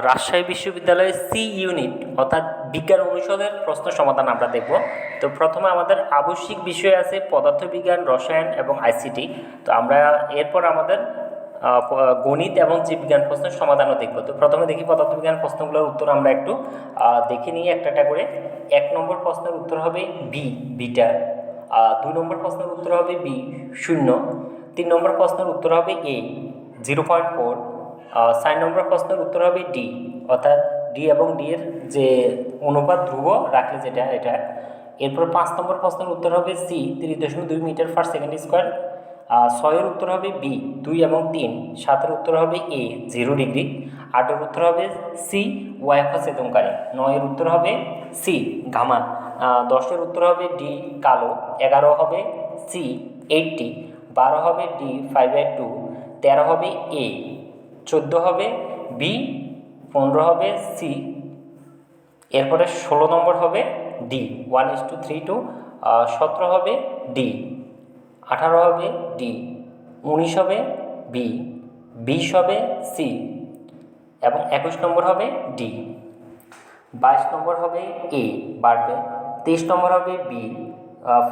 রাজশাহী বিশ্ববিদ্যালয়ের C unit অর্থাৎ বিজ্ঞান অনুষদের প্রশ্ন সমাধান আমরা দেখব। তো প্রথমে আমাদের আবশ্যিক বিষয় আছে পদার্থবিজ্ঞান, রসায়ন এবং আইসিটি। তো আমরা এরপর আমাদের গণিত এবং জীববিজ্ঞান প্রশ্নের সমাধানও দেখব। তো প্রথমে দেখি পদার্থবিজ্ঞান প্রশ্নগুলোর উত্তর আমরা একটু দেখে নিই একটা একটা করে। 1 নম্বর প্রশ্নের উত্তর হবে বিটা। 2 নম্বর প্রশ্নের উত্তর হবে বি 0। 3 নম্বর প্রশ্নের উত্তর হবে এ 0.4। 4 নম্বর প্রশ্নের উত্তর হবে ডি, অর্থাৎ ডি এবং ডি এর যে অনুপাত ধ্রুব রাখলে যেটা এটা। এরপর 5 নম্বর প্রশ্নের উত্তর হবে C 30.2 metre per second square. 6-এর উত্তর হবে বি 2 এবং 3। 7-এর উত্তর হবে এ 0 ডিগ্রি। 8-এর উত্তর হবে সি ওয়াই অক্ষ ছেদনকারী। 9-এর উত্তর হবে সি গামা। 10-এর উত্তর হবে ডি কালো। 11 হবে সি 80। 12 হবে ডি 5/2। 13 হবে এ। 14 হবে বি। 15 হবে সি। এরপরে 16 নম্বর হবে ডি 1:3:2। 17 হবে ডি। 18 হবে ডি। 19 হবে বি। 20 হবে সি এবং 21 নম্বর হবে ডি। 22 নম্বর হবে এ বাড়বে। 23 নম্বর হবে বি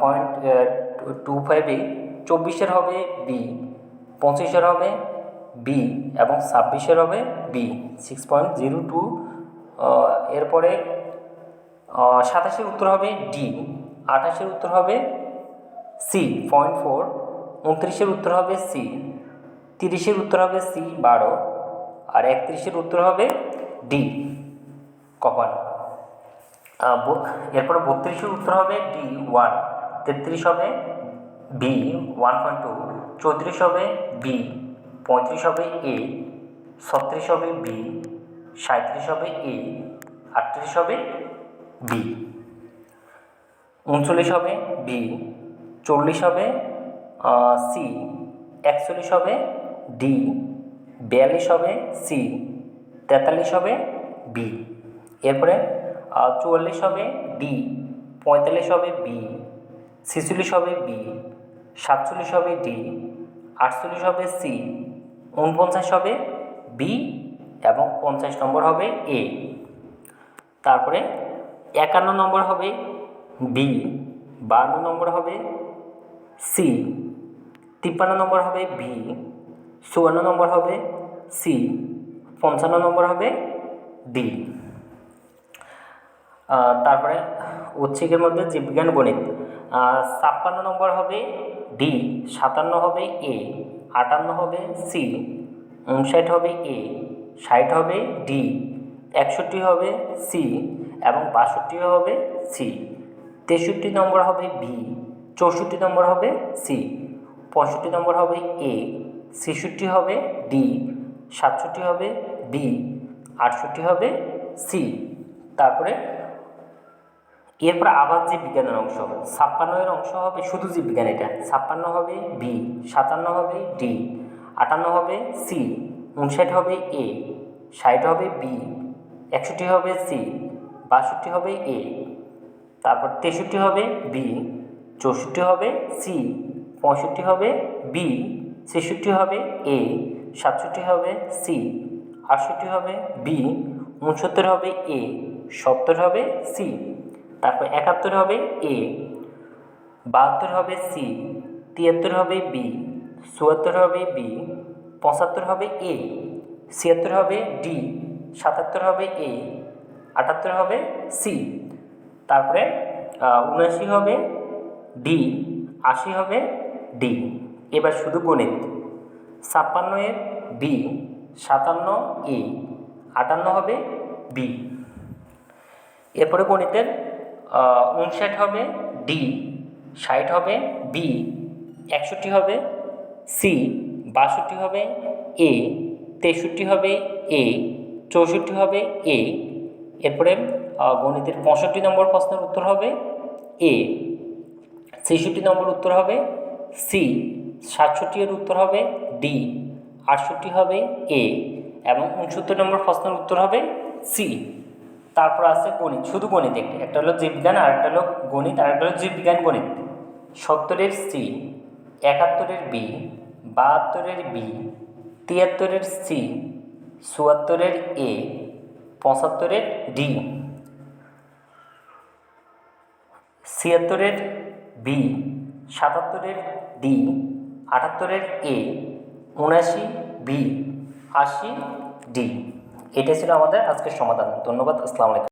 0.25 এ। 24-এর হবে বি। 25-এর হবে বি এবং 26-এর হবে বি 6.02। এরপরে 27-এর উত্তর হবে ডি। 28-এর উত্তর হবে সি 0.4। 29-এর উত্তর হবে সি। 30-এর উত্তর হবে সি 12। আর 31-এর উত্তর হবে ডি কপার। এরপরে 32-এর উত্তর হবে ডি 1। 33 হবে বি 1.2। 34 হবে বি। 35 হবে এ। 36 হবে বি। 37 হবে এ। 38 হবে বি। 39 হবে বি। 40 হবে সি। 41 হবে ডি। 42 হবে সি। 43 হবে বি। এরপরে 44 হবে ডি। 45 হবে বি। 46 হবে বি। 47 হবে ডি। 48 হবে সি। 49 হবে বি এবং 50 নম্বর হবে এ। তারপরে 51 নম্বর হবে বি। 52 নম্বর হবে সি। 53 নম্বর হবে বি। 54 নম্বর হবে সি। 55 নম্বর হবে ডি। তারপরে ঐচ্ছিকের মধ্যে জীববিজ্ঞান গণিত 56 নম্বর হবে ডি। 57 হবে এ। 58 হবে সি। 59 হবে এ। 60 হবে ডি। 61 হবে সি এবং 62 হবে সি। 63 নম্বর হবে বি। 64 নম্বর হবে সি। 65 নম্বর হবে এ। 66 হবে ডি। 67 হবে বি। 68 হবে সি। তারপরে এরপর আবার জীববিজ্ঞানের অংশ 56-এর অংশ হবে শুধু জীববিজ্ঞান। এটা 56 হবে বি। 57 হবে ডি। 58 হবে সি। 59 হবে এ। 60 হবে বি। 61 হবে সি। 62 হবে এ। তারপর 63 হবে বি। 64 হবে সি। 65 হবে বি। 66 হবে এ। 67 হবে সি। 68 হবে বি। 69 হবে এ। 70 হবে সি। তারপর 71 হবে এ। 72 হবে সি। 73 হবে বি। 74 হবে বি। 75 হবে এ। 76 হবে ডি। 77 হবে এ। 78 হবে সি। তারপরে 79 হবে ডি। 80 হবে ডি। এবার শুধু গণিত 56 এর বি। 57 এ। 58 হবে বি। এরপরে গণিতের 59 হবে ডি। 60 হবে বি। 61 হবে সি। 62 হবে এ। 63 হবে এ। 64 হবে এ। এরপরে গণিতের 65 নম্বর প্রশ্নের উত্তর হবে এ। 66 নম্বর উত্তর হবে সি। 67 এর উত্তর হবে ডি। 68 হবে এ এবং 69 নম্বর প্রশ্নের উত্তর হবে সি। তারপর আছে গণিত, শুধু গণিত। একটা হলো জীববিজ্ঞান, আরেকটা হলো গণিত, আরেকটা হলো জীববিজ্ঞান গণিত। 70-এর সি। 71-এর বি। 72-এর বি। 73-এর সি। চুয়াত্তরের এ, 75-এর ডি, 76-এর বি, 77-এর ডি, 78-এর এ, 79 বি, 80 ডি। এটা ছিল আমাদের আজকের সমাধান। ধন্যবাদ। আসসালামু আলাইকুম।